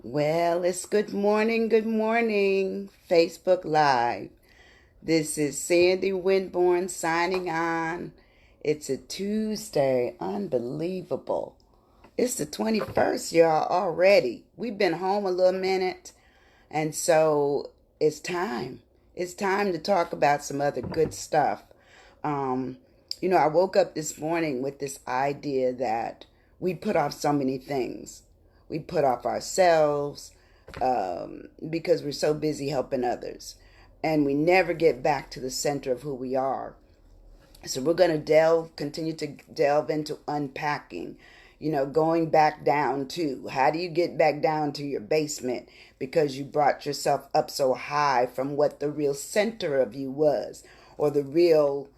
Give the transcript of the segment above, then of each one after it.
Well, it's good morning, Facebook Live. This is Sandy Winborn signing on. It's a Tuesday, unbelievable. It's the 21st, y'all, already. We've been home a little minute, and so it's time. It's time to talk about some other good stuff. Um, I woke up this morning with this idea that we put off so many things. We put off ourselves because we're so busy helping others. And we never get back to the center of who we are. So we're going to continue to delve into unpacking, going back down to how do you get back down to your basement because you brought yourself up so high from what the real center of you was, or the real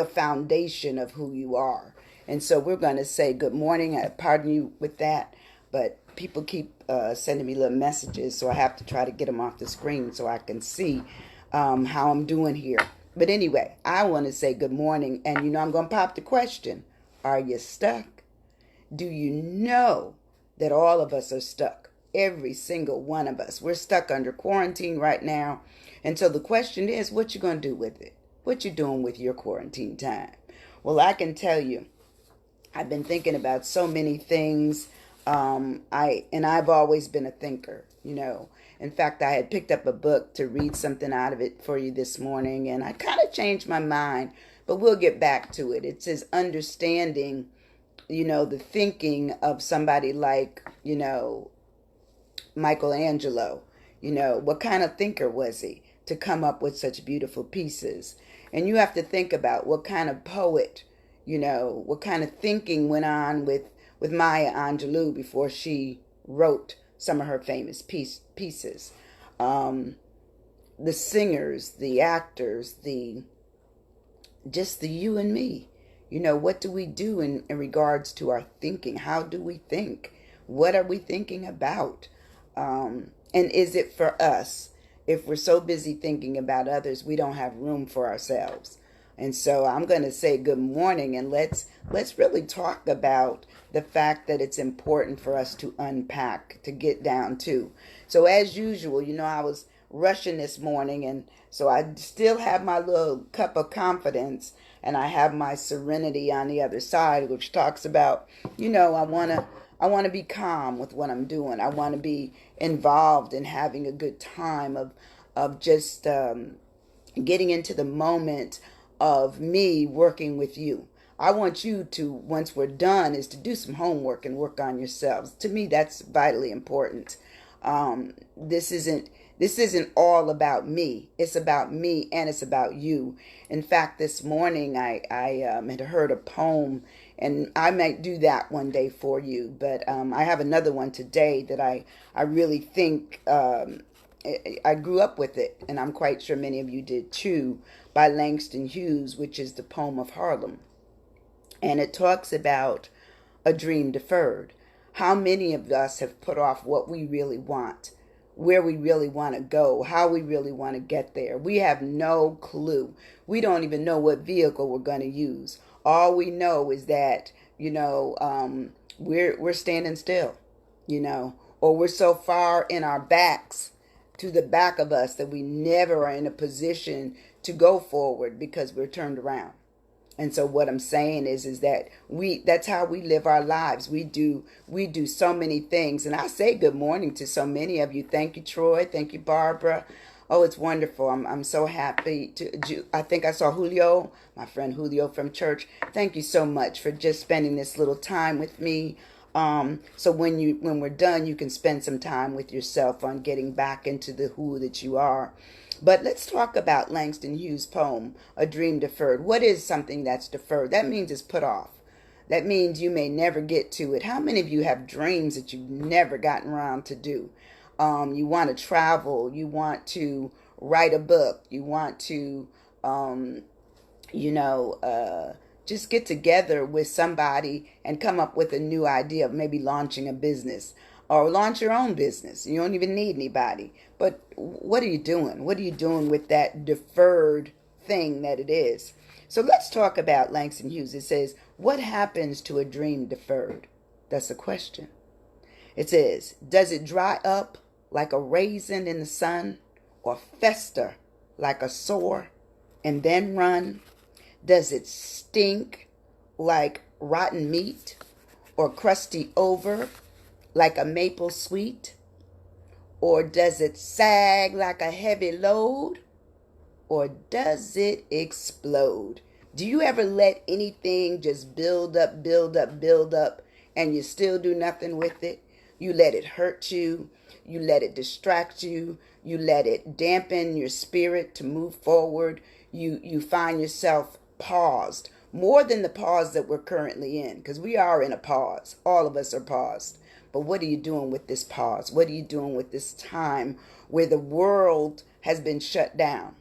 foundation of who you are. And so we're going to say good morning. I pardon you with that, but people keep sending me little messages, so I have to try to get them off the screen so I can see how I'm doing here. But anyway, I want to say good morning, and I'm going to pop the question. Are you stuck? Do you know that all of us are stuck? Every single one of us. We're stuck under quarantine right now. And so the question is, what you going to do with it? What you doing with your quarantine time? Well, I can tell you, I've been thinking about so many things. I've always been a thinker. In fact, I had picked up a book to read something out of it for you this morning, and I kind of changed my mind, but we'll get back to it. It says understanding, the thinking of somebody like, Michelangelo. What kind of thinker was he to come up with such beautiful pieces? And you have to think about what kind of poet, what kind of thinking went on with Maya Angelou before she wrote some of her famous pieces. The singers, the actors, just the you and me. What do we do in regards to our thinking? How do we think? What are we thinking about? And is it for us? If we're so busy thinking about others, we don't have room for ourselves. And so I'm going to say good morning, and let's really talk about the fact that it's important for us to unpack, to get down to. So as usual, I was rushing this morning, and so I still have my little cup of confidence, and I have my serenity on the other side, which talks about, I want to be calm with what I'm doing. I want to be involved in having a good time of just getting into the moment of me working with you. I want you to, once we're done, is to do some homework and work on yourselves. To me, that's vitally important. This isn't all about me. It's about me, and it's about you. In fact, this morning I had heard a poem, and I might do that one day for you. But I have another one today that I really think I grew up with it, and I'm quite sure many of you did too, by Langston Hughes, which is the poem of Harlem. And it talks about a dream deferred. How many of us have put off what we really want, where we really want to go, how we really want to get there? We have no clue. We don't even know what vehicle we're going to use. All we know is that, we're standing still, or we're so far in our backs to the back of us that we never are in a position to go forward because we're turned around. And so what I'm saying is that that's how we live our lives. We do so many things. And I say good morning to so many of you. Thank you, Troy. Thank you, Barbara. Oh, it's wonderful. I'm so happy I think I saw Julio, my friend Julio from church. Thank you so much for just spending this little time with me. So when we're done, you can spend some time with yourself on getting back into the who that you are. But let's talk about Langston Hughes' poem, A Dream Deferred. What is something that's deferred? That means it's put off. That means you may never get to it. How many of you have dreams that you've never gotten around to do? You want to travel. You want to write a book. You want to, just get together with somebody and come up with a new idea of maybe launching a business or launch your own business. You don't even need anybody. But what are you doing? What are you doing with that deferred thing that it is? So let's talk about Langston Hughes. It says, what happens to a dream deferred? That's the question. It says, does it dry up like a raisin in the sun, or fester like a sore and then run? Does it stink like rotten meat, or crusty over like a maple sweet? Or does it sag like a heavy load? Or does it explode? Do you ever let anything just build up, build up, build up, and you still do nothing with it? You let it hurt you. You let it distract you. You let it dampen your spirit to move forward. You find yourself paused, more than the pause that we're currently in, because we are in a pause. All of us are paused. But what are you doing with this pause? What are you doing with this time where the world has been shut down?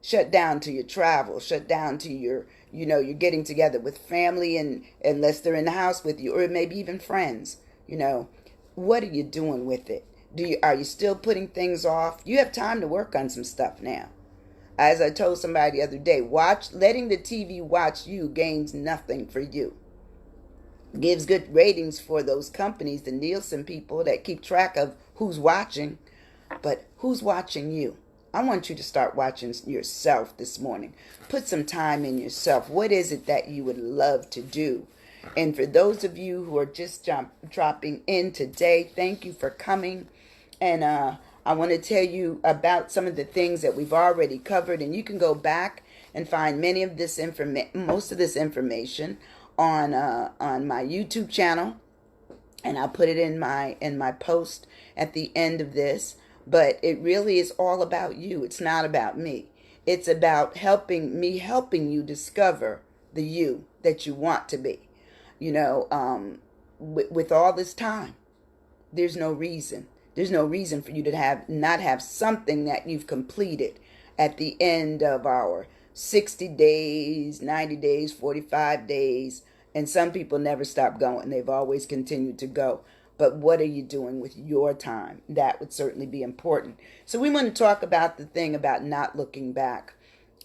Shut down to your travel, shut down to your, you're getting together with family, and unless they're in the house with you, or maybe even friends. What are you doing with it? Are you still putting things off? You have time to work on some stuff now. As I told somebody the other day, letting the TV watch you gains nothing for you. Gives good ratings for those companies, the Nielsen people that keep track of who's watching, but who's watching you? I want you to start watching yourself this morning. Put some time in yourself. What is it that you would love to do? And for those of you who are just dropping in today, thank you for coming. And I want to tell you about some of the things that we've already covered. And you can go back and find most of this information on my YouTube channel. And I'll put it in my post at the end of this. But it really is all about you. It's not about me. It's about helping you discover the you that you want to be. With all this time, there's no reason. There's no reason for you to not have something that you've completed at the end of our 60 days, 90 days, 45 days. And some people never stop going. They've always continued to go. But what are you doing with your time? That would certainly be important. So we want to talk about the thing about not looking back.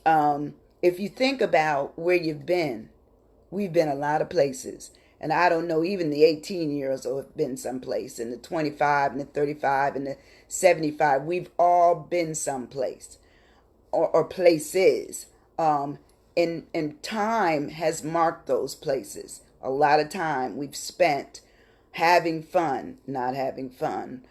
If you think about where you've been, we've been a lot of places. And I don't know, even the 18-years have been someplace, and the 25 and the 35 and the 75. We've all been someplace or places. And time has marked those places. A lot of time we've spent having fun, not having fun,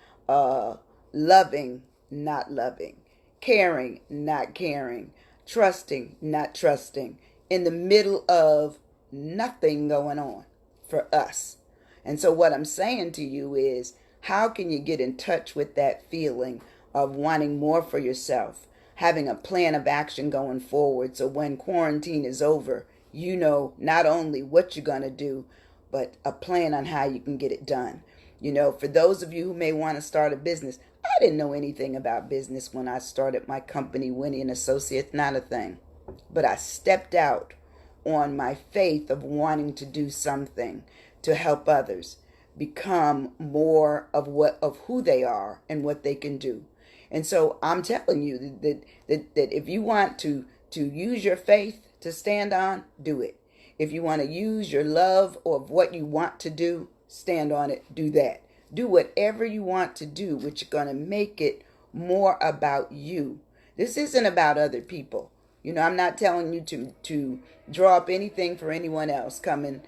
loving, not loving, caring, not caring, trusting, not trusting, in the middle of nothing going on for us. And so what I'm saying to you is, how can you get in touch with that feeling of wanting more for yourself, having a plan of action going forward, so when quarantine is over, you know not only what you're going to do, but a plan on how you can get it done. For those of you who may want to start a business, I didn't know anything about business when I started my company, Winnie and Associates, not a thing. But I stepped out on my faith of wanting to do something to help others become more of who they are and what they can do. And so I'm telling you that if you want to use your faith to stand on, do it. If you want to use your love of what you want to do, stand on it, do that. Do whatever you want to do, which is going to make it more about you. This isn't about other people. I'm not telling you to draw up anything for anyone else coming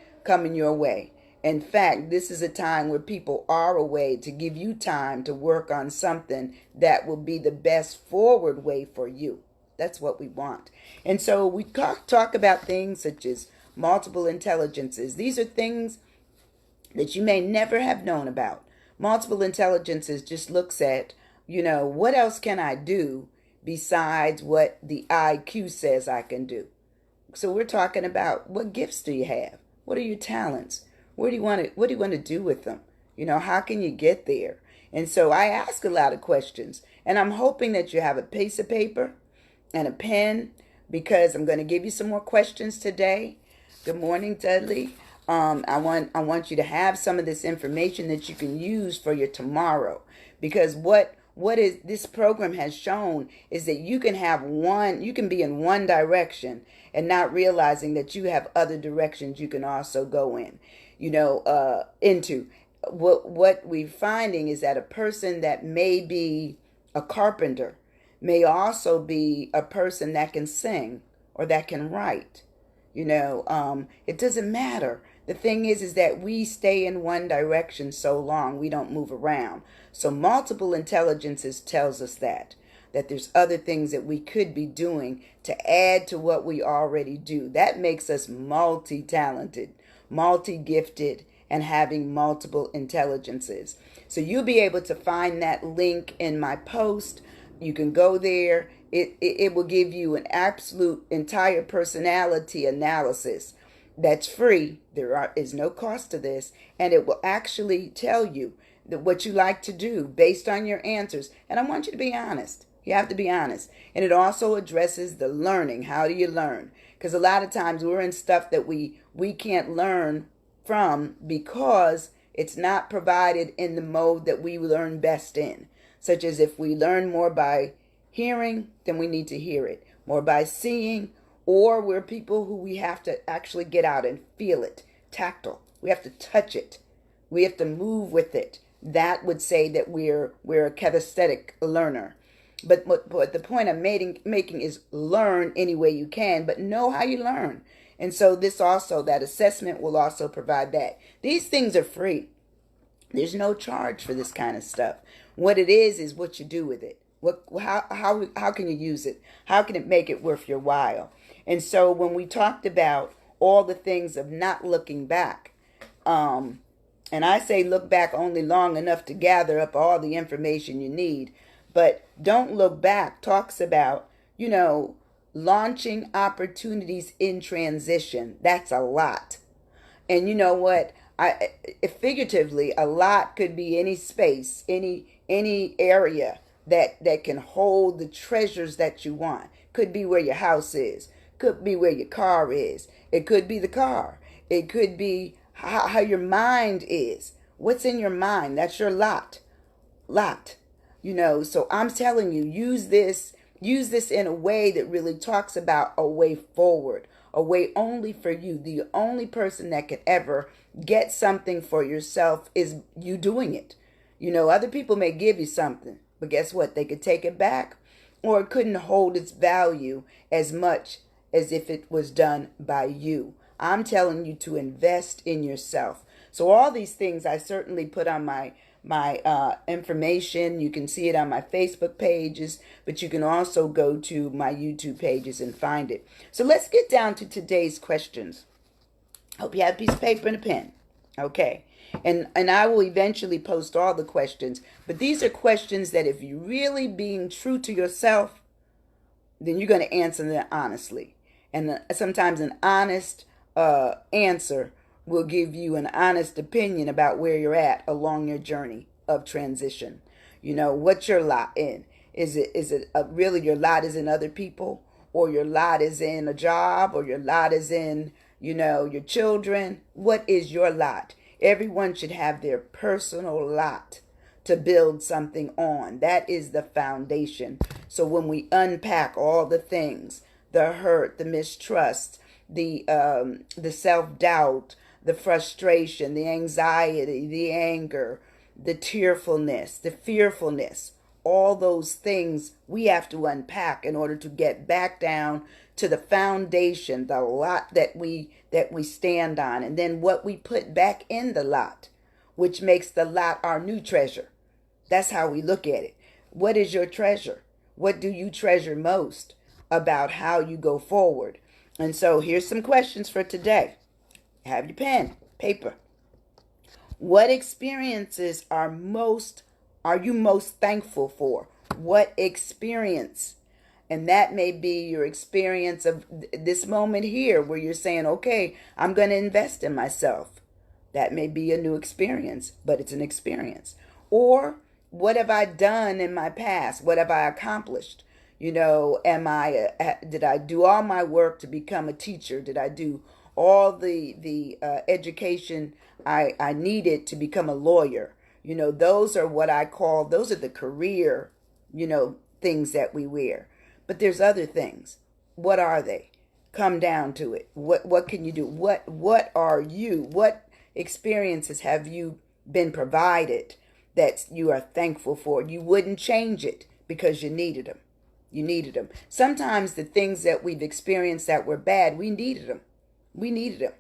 your way. In fact, this is a time where people are away to give you time to work on something that will be the best forward way for you. That's what we want. And so we talk about things such as multiple intelligences. These are things that you may never have known about. Multiple intelligences just looks at, what else can I do besides what the IQ says I can do? So we're talking about, what gifts do you have? What are your talents? What do you want to do with them? How can you get there? And so I ask a lot of questions, and I'm hoping that you have a piece of paper and a pen, because I'm going to give you some more questions today. Good morning, Dudley. I want you to have some of this information that you can use for your tomorrow, because what is this program has shown is that you can be in one direction and not realizing that you have other directions you can also go into. what we're finding is that a person that may be a carpenter may also be a person that can sing or that can write. It doesn't matter. The thing is that we stay in one direction so long we don't move around. So multiple intelligences tells us that there's other things that we could be doing to add to what we already do. That makes us multi-talented, multi-gifted, and having multiple intelligences. So you'll be able to find that link in my post. You can go there. It will give you an absolute entire personality analysis that's free. There is no cost to this, and it will actually tell you what you like to do based on your answers. And I want you to be honest. You have to be honest. And it also addresses the learning. How do you learn? Because a lot of times we're in stuff that we can't learn from because it's not provided in the mode that we learn best in. Such as if we learn more by hearing, then we need to hear it. More by seeing, or we're people who we have to actually get out and feel it. Tactile. We have to touch it. We have to move with it. That would say that we're a kinesthetic learner. But the point I'm making is learn any way you can, but know how you learn. And so that assessment will also provide that. These things are free. There's no charge for this kind of stuff. What it is what you do with it. How can you use it? How can it make it worth your while? And so when we talked about all the things of not looking back, and I say look back only long enough to gather up all the information you need, but don't look back talks about, launching opportunities in transition. That's a lot. And you know what? Figuratively, a lot could be any space, any area that can hold the treasures that you want. Could be where your house is. Could be where your car is. It could be the car. It could be how your mind is. What's in your mind? That's your lot. So I'm telling you, use this in a way that really talks about a way forward, a way only for you. The only person that could ever get something for yourself is you doing it. Other people may give you something, but guess what? They could take it back, or it couldn't hold its value as much as if it was done by you. I'm telling you to invest in yourself. So all these things I certainly put on my information. You can see it on my Facebook pages, but you can also go to my YouTube pages and find it. So let's get down to today's questions. Hope you have a piece of paper and a pen. Okay. And I will eventually post all the questions, but these are questions that if you're really being true to yourself, then you're going to answer them honestly. And sometimes an honest answer will give you an honest opinion about where you're at along your journey of transition. What's your lot in? Is it really your lot is in other people, or your lot is in a job, or your lot is in, your children? What is your lot? Everyone should have their personal lot to build something on. That is the foundation. So when we unpack all the things, the hurt, the mistrust, the self-doubt, the frustration, the anxiety, the anger, the tearfulness, the fearfulness, all those things we have to unpack in order to get back down to the foundation, the lot that we stand on, and then what we put back in the lot, which makes the lot our new treasure. That's how we look at it. What is your treasure? What do you treasure most about how you go forward? And so here's some questions for today. Have your pen, paper. What experiences are you most thankful for? What experience? And that may be your experience of this moment here where you're saying, okay, I'm going to invest in myself. That may be a new experience, but it's an experience. Or what have I done in my past? What have I accomplished? Did I do all my work to become a teacher? Did I do all the education I needed to become a lawyer? Those are those are the career, things that we wear. But there's other things. What are they? Come down to it. What can you do? What are you? What experiences have you been provided that you are thankful for. You wouldn't change it because you needed them. You needed them. Sometimes the things that we've experienced that were bad, we needed them. We needed them.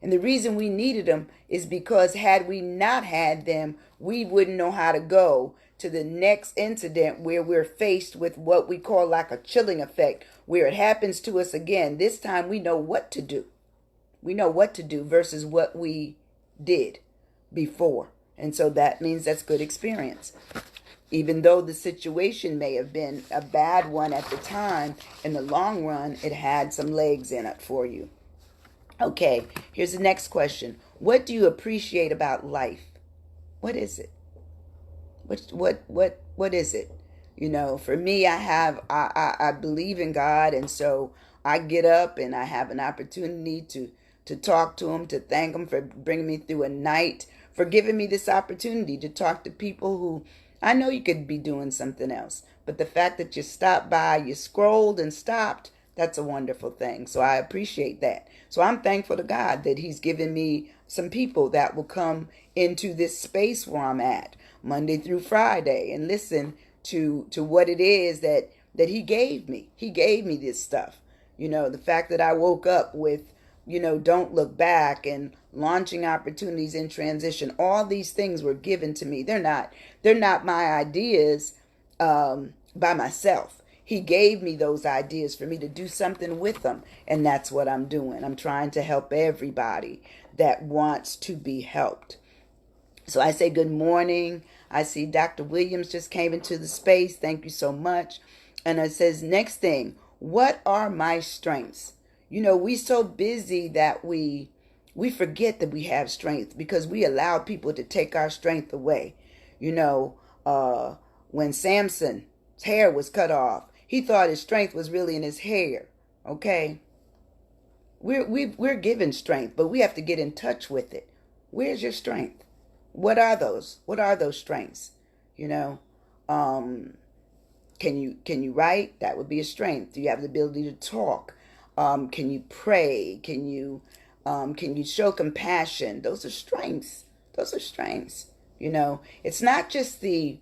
And the reason we needed them is because had we not had them, we wouldn't know how to go to the next incident where we're faced with what we call like a chilling effect, where it happens to us again. This time we know what to do. We know what to do versus what we did before. And so that means that's good experience. Even though the situation may have been a bad one at the time, in the long run, it had some legs in it for you. Okay, here's the next question. What do you appreciate about life? What is it? What is it? You know, for me, I believe in God, and so I get up and I have an opportunity to talk to him, to thank him for bringing me through a night, for giving me this opportunity to talk to people who I know you could be doing something else. But the fact that you stopped by, you scrolled and stopped, that's a wonderful thing. So I appreciate that. So I'm thankful to God that he's given me some people that will come into this space where I'm at Monday through Friday and listen to what it is that he gave me. He gave me this stuff. You know, the fact that I woke up with, you know, don't look back and launching opportunities in transition. All these things were given to me. They're not my ideas by myself. He gave me those ideas for me to do something with them. And that's what I'm doing. I'm trying to help everybody that wants to be helped. So I say good morning. I see Dr. Williams just came into the space. Thank you so much. And it says, next thing, what are my strengths? You know, we so busy that we forget that we have strength because we allow people to take our strength away. You know, when Samson's hair was cut off, he thought his strength was really in his hair. Okay, we're given strength, but we have to get in touch with it. Where's your strength? What are those? What are those strengths? You know, can you write? That would be a strength. Do you have the ability to talk? Can you pray? Can you show compassion? Those are strengths. Those are strengths. You know, it's not just the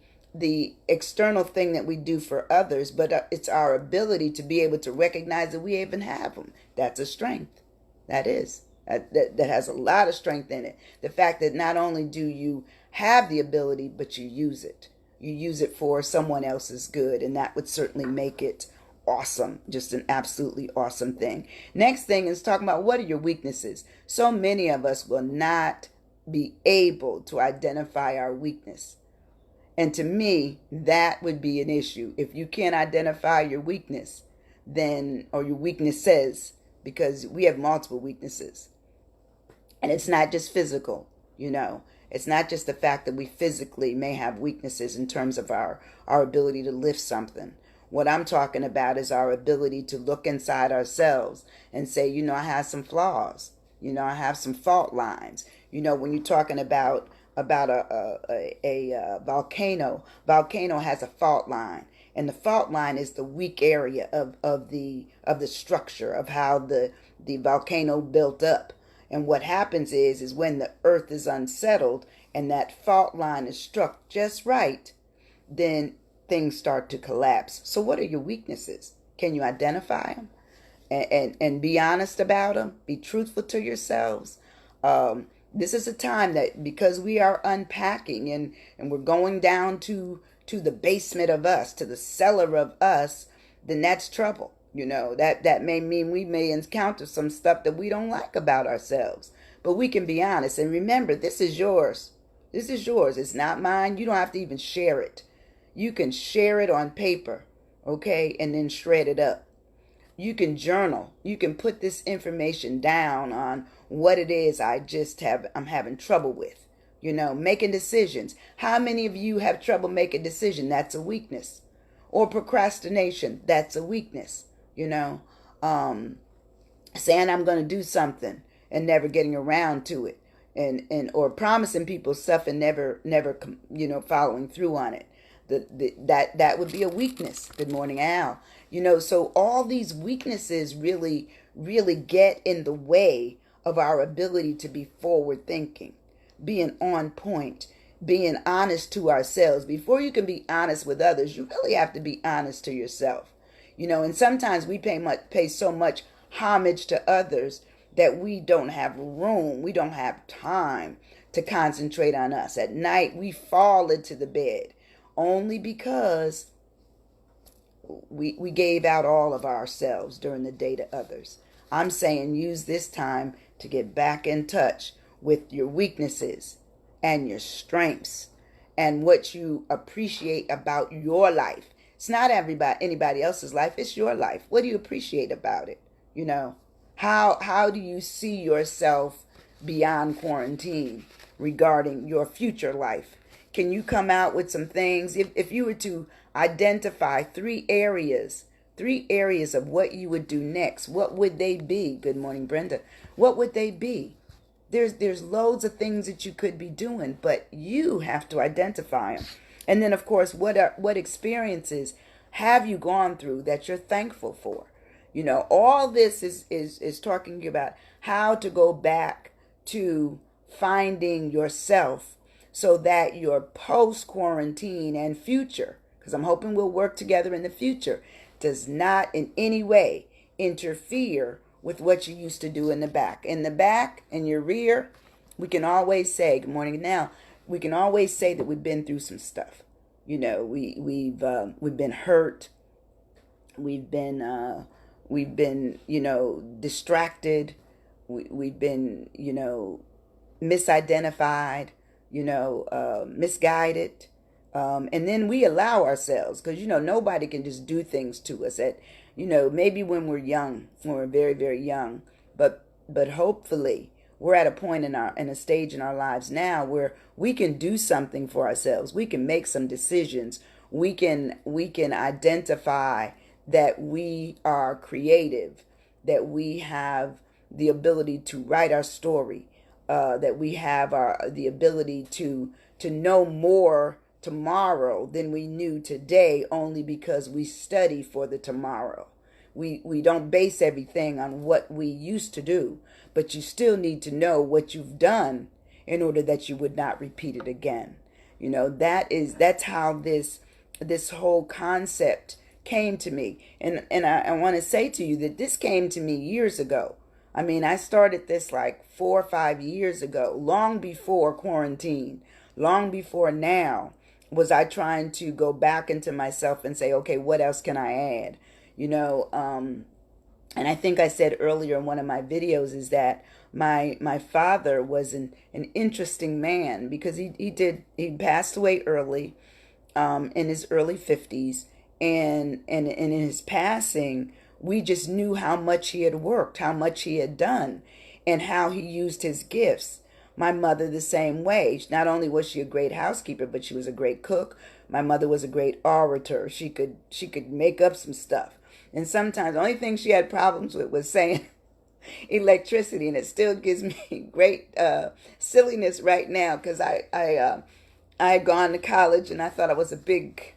external thing that we do for others, but it's our ability to be able to recognize that we even have them. That's a strength. That is. That has a lot of strength in it. The fact that not only do you have the ability, but you use it. You use it for someone else's good, and that would certainly make it awesome. Just an absolutely awesome thing. Next thing is talking about what are your weaknesses. So many of us will not be able to identify our weakness. And to me, that would be an issue. If you can't identify your weakness, then, or your weaknesses, because we have multiple weaknesses. And it's not just physical, you know. It's not just the fact that we physically may have weaknesses in terms of our ability to lift something. What I'm talking about is our ability to look inside ourselves and say, you know, I have some flaws. You know, I have some fault lines. You know, when you're talking about a volcano has a fault line, and the fault line is the weak area of the structure of how the volcano built up. And what happens is when the earth is unsettled and that fault line is struck just right, then things start to collapse. So what are your weaknesses? Can you identify them and be honest about them? Be truthful to yourselves. This is a time that, because we are unpacking and we're going down to the basement of us, to the cellar of us, then that's trouble. You know, that may mean we may encounter some stuff that we don't like about ourselves. But we can be honest. And remember, this is yours. This is yours. It's not mine. You don't have to even share it. You can share it on paper, okay, and then shred it up. You can journal. You can put this information down on what it is I'm having trouble with. You know, making decisions. How many of you have trouble making decisions? That's a weakness. Or procrastination. That's a weakness. You know, saying I'm going to do something and never getting around to it, and or promising people stuff and never you know, following through on it. That would be a weakness. Good morning, Al. You know, so all these weaknesses really get in the way of our ability to be forward thinking. being on point, being honest to ourselves. Before you can be honest with others, you really have to be honest to yourself. And sometimes we pay so much homage to others that we don't have room, we don't have time to concentrate on us. At night, we fall into the bed only because we gave out all of ourselves during the day to others. I'm saying use this time to get back in touch with your weaknesses and your strengths and what you appreciate about your life. It's not anybody else's life, it's your life. What do you appreciate about it? How do you see yourself beyond quarantine regarding your future life? Can you come out with some things? If you were to identify three areas of what you would do next, what would they be? Good morning, Brenda. What would they be? There's loads of things that you could be doing, but you have to identify them. And then, of course, what experiences have you gone through that you're thankful for? All this is talking about how to go back to finding yourself so that your post-quarantine and future, because I'm hoping we'll work together in the future, does not in any way interfere with what you used to do in the back. In the back, in your rear, we can always say, good morning now, we can always say that we've been through some stuff. We've been hurt. We've been distracted. We've been, misidentified, misguided. And then we allow ourselves, because, nobody can just do things to us at, maybe when we're young, when we're very, very young, but hopefully we're at a point in a stage in our lives now where we can do something for ourselves. We can make some decisions. We can identify that we are creative, that we have the ability to write our story, that we have the ability to know more tomorrow than we knew today, only because we study for the tomorrow. We don't base everything on what we used to do, but you still need to know what you've done in order that you would not repeat it again. That's how this whole concept came to me. And I want to say to you that this came to me years ago. I mean, I started this like 4 or 5 years ago, long before quarantine, long before now was I trying to go back into myself and say, okay, what else can I add? And I think I said earlier in one of my videos is that my father was an interesting man, because he passed away early, in his early 50s. And in his passing, we just knew how much he had worked, how much he had done, and how he used his gifts. My mother the same way. Not only was she a great housekeeper, but she was a great cook. My mother was a great orator. She could make up some stuff. And sometimes the only thing she had problems with was saying electricity, and it still gives me great silliness right now, because I had gone to college and I thought I was a big,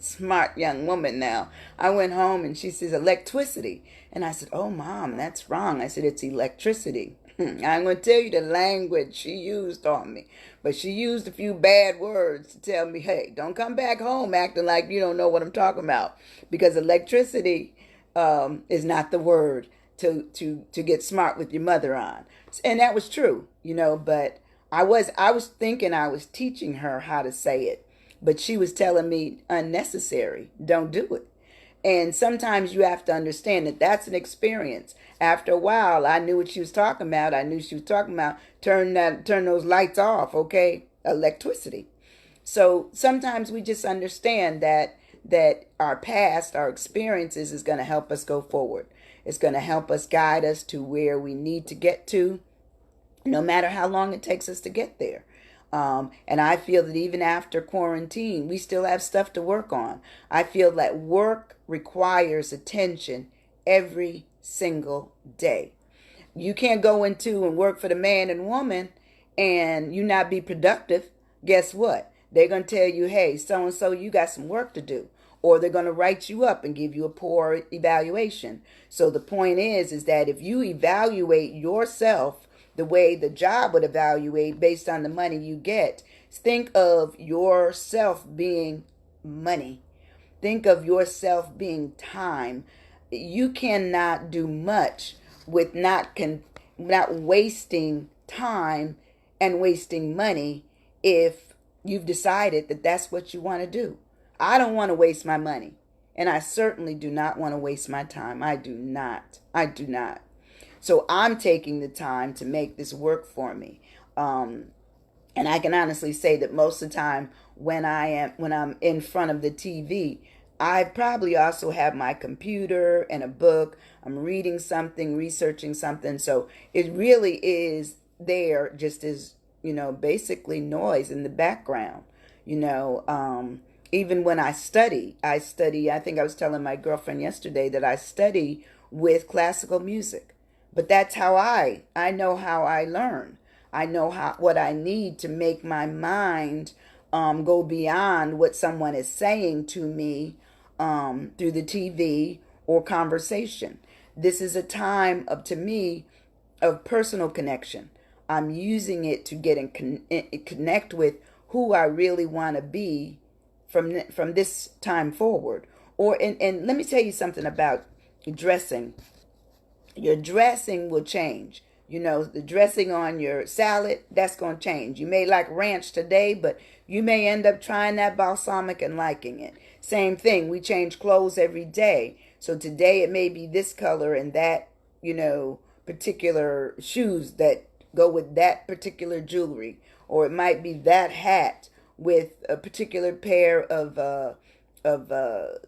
smart young woman now. I went home and she says electricity. And I said, oh, Mom, that's wrong. I said, it's electricity. I'm going to tell you the language she used on me. But she used a few bad words to tell me, hey, don't come back home acting like you don't know what I'm talking about. Because electricity is not the word to get smart with your mother on. And that was true, but I was thinking I was teaching her how to say it. But she was telling me unnecessary. Don't do it. And sometimes you have to understand that that's an experience. After a while, I knew what she was talking about. I knew she was talking about turn those lights off, okay? Electricity. So sometimes we just understand that our past, our experiences is going to help us go forward. It's going to help us guide us to where we need to get to, no matter how long it takes us to get there. And I feel that even after quarantine, we still have stuff to work on. I feel that work requires attention every single day. You can't go into and work for the man and woman and you not be productive. Guess what? They're going to tell you, hey, so-and-so, you got some work to do. Or they're going to write you up and give you a poor evaluation. So the point is that if you evaluate yourself the way the job would evaluate based on the money you get. Think of yourself being money. Think of yourself being time. You cannot do much with not wasting time and wasting money if you've decided that that's what you want to do. I don't want to waste my money. And I certainly do not want to waste my time. I do not. I do not. So I'm taking the time to make this work for me. And I can honestly say that most of the time when I'm in front of the TV, I probably also have my computer and a book. I'm reading something, researching something. So it really is there just as, basically noise in the background. Even when I study, I think I was telling my girlfriend yesterday that I study with classical music. But that's how I know how I learn. I know what I need to make my mind go beyond what someone is saying to me through the TV or conversation. This is a time to me, of personal connection. I'm using it to get connect with who I really want to be from this time forward. And let me tell you something about dressing. Your dressing will change. The dressing on your salad, that's going to change. You may like ranch today, but you may end up trying that balsamic and liking it. Same thing. We change clothes every day. So today it may be this color and that, particular shoes that go with that particular jewelry. Or it might be that hat with a particular pair of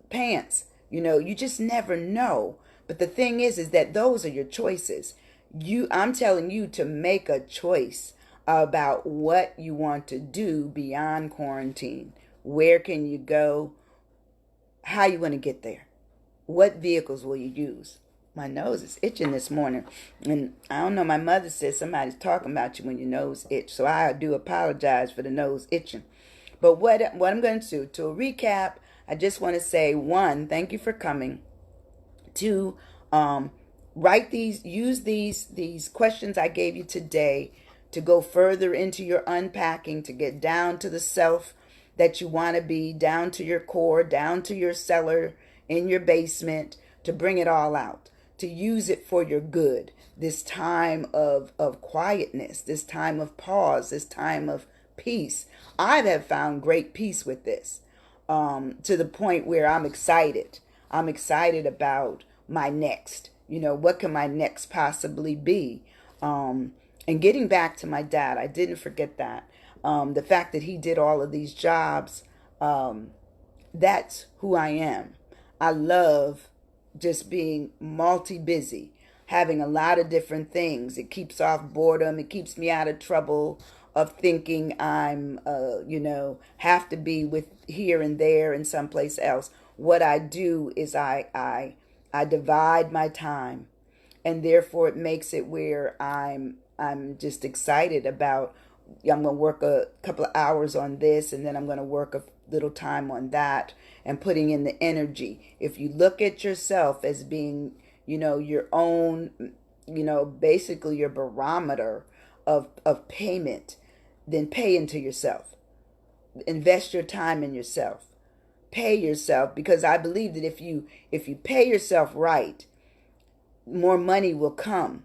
pants. You just never know. But the thing is that those are your choices. I'm telling you to make a choice about what you want to do beyond quarantine. Where can you go? How you want to get there? What vehicles will you use? My nose is itching this morning. And I don't know, my mother said somebody's talking about you when your nose itch. So I do apologize for the nose itching. But what I'm going to do, to recap, I just want to say, 1, thank you for coming. 2, use these questions I gave you today to go further into your unpacking, to get down to the self that you want to be, down to your core, down to your cellar in your basement, to bring it all out, to use it for your good. This time of quietness, this time of pause, this time of peace. I have found great peace with this, to the point where I'm excited. I'm excited about my next. What can my next possibly be? And getting back to my dad, I didn't forget that. The fact that he did all of these jobs, that's who I am. I love just being multi-busy, having a lot of different things. It keeps off boredom. It keeps me out of trouble of thinking I'm, have to be with here and there and someplace else. What I do is I divide my time, and therefore it makes it where I'm just excited about. I'm going to work a couple of hours on this, and then I'm going to work a little time on that, and putting in the energy. If you look at yourself as being, your own, basically your barometer of payment, then pay into yourself. Invest your time in yourself. Pay yourself, because I believe that if you pay yourself right, more money will come,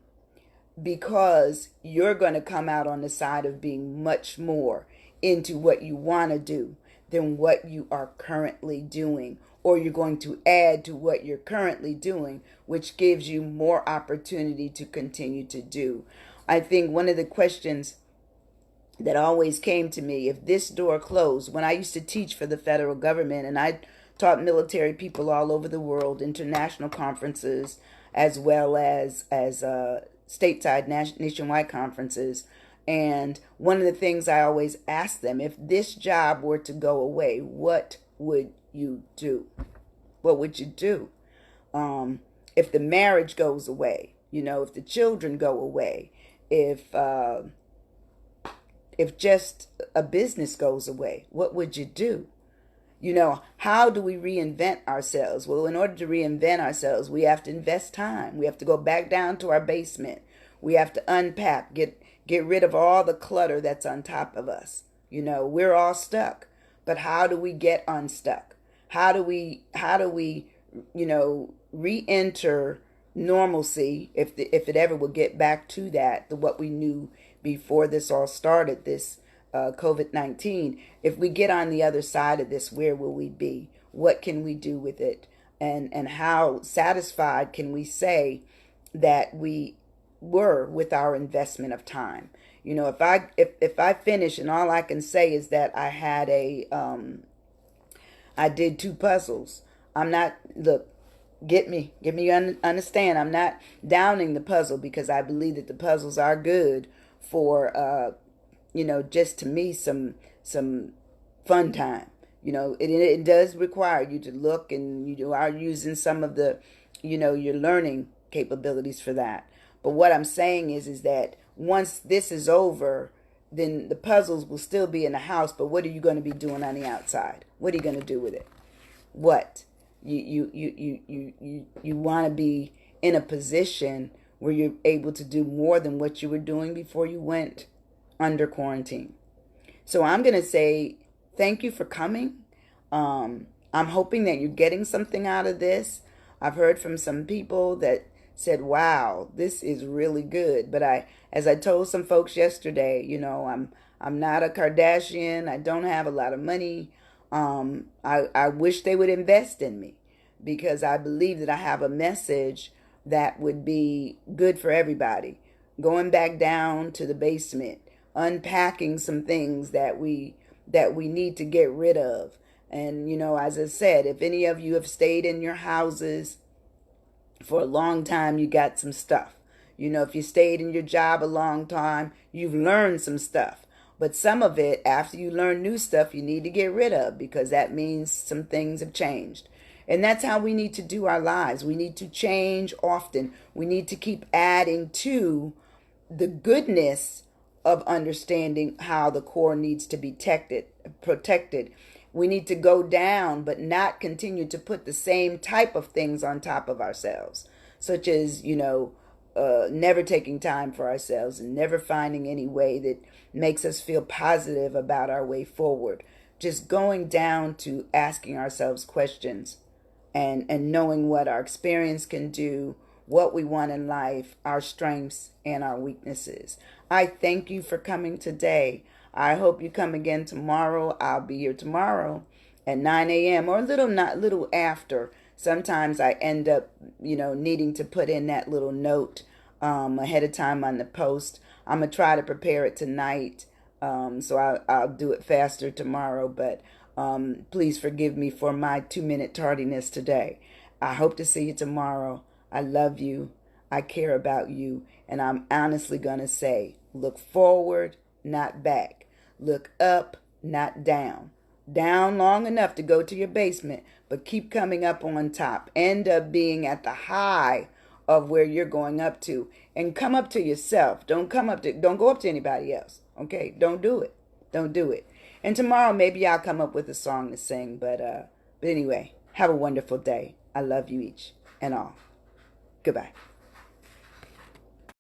because you're going to come out on the side of being much more into what you want to do than what you are currently doing, or you're going to add to what you're currently doing, which gives you more opportunity to continue to do. I think one of the questions that always came to me, if this door closed, when I used to teach for the federal government, and I taught military people all over the world, international conferences, as well as stateside nationwide conferences. And one of the things I always ask them, if this job were to go away, what would you do? What would you do? If the marriage goes away, if the children go away, if just a business goes away, what would you do? How do we reinvent ourselves? Well, in order to reinvent ourselves, we have to invest time. We have to go back down to our basement. We have to unpack, get rid of all the clutter that's on top of us. We're all stuck. But how do we get unstuck? How do we re-enter normalcy, if it ever will get back to that, to what we knew before this all started, this COVID-19. If we get on the other side of this, where will we be? What can we do with it? And how satisfied can we say that we were with our investment of time? If I finish and all I can say is that I did 2 puzzles. I'm not, look, understand. I'm not downing the puzzle, because I believe that the puzzles are good for, just to me, some fun time. It does require you to look, and you are using some of the, your learning capabilities for that. But what I'm saying is that once this is over, then the puzzles will still be in the house. But what are you going to be doing on the outside? What are you going to do with it? What? You want to be in a position where you're able to do more than what you were doing before you went under quarantine. So I'm going to say thank you for coming. I'm hoping that you're getting something out of this. I've heard from some people that said, wow, this is really good. But as I told some folks yesterday, I'm not a Kardashian. I don't have a lot of money. I wish they would invest in me, because I believe that I have a message that would be good for everybody. Going back down to the basement, unpacking some things that we need to get rid of. And, as I said, if any of you have stayed in your houses for a long time, you got some stuff. If you stayed in your job a long time, you've learned some stuff. But some of it, after you learn new stuff, you need to get rid of, because that means some things have changed. And that's how we need to do our lives. We need to change often. We need to keep adding to the goodness of understanding how the core needs to be protected. We need to go down, but not continue to put the same type of things on top of ourselves, such as, never taking time for ourselves and never finding any way that makes us feel positive about our way forward. Just going down to asking ourselves questions and knowing what our experience can do, what we want in life, our strengths and our weaknesses. I thank you for coming today. I hope you come again tomorrow. I'll be here tomorrow at 9 a.m. or a little after. Sometimes I end up, needing to put in that little note ahead of time on the post. I'm going to try to prepare it tonight, so I'll do it faster tomorrow. But please forgive me for my 2-minute tardiness today. I hope to see you tomorrow. I love you. I care about you. And I'm honestly going to say, look forward, not back. Look up, not down. Down long enough to go to your basement, but keep coming up on top. End up being at the high of where you're going up to, and come up to yourself. Don't go up to anybody else. Okay? Don't do it. Don't do it. And tomorrow maybe I'll come up with a song to sing, but anyway, have a wonderful day. I love you each and all. Goodbye.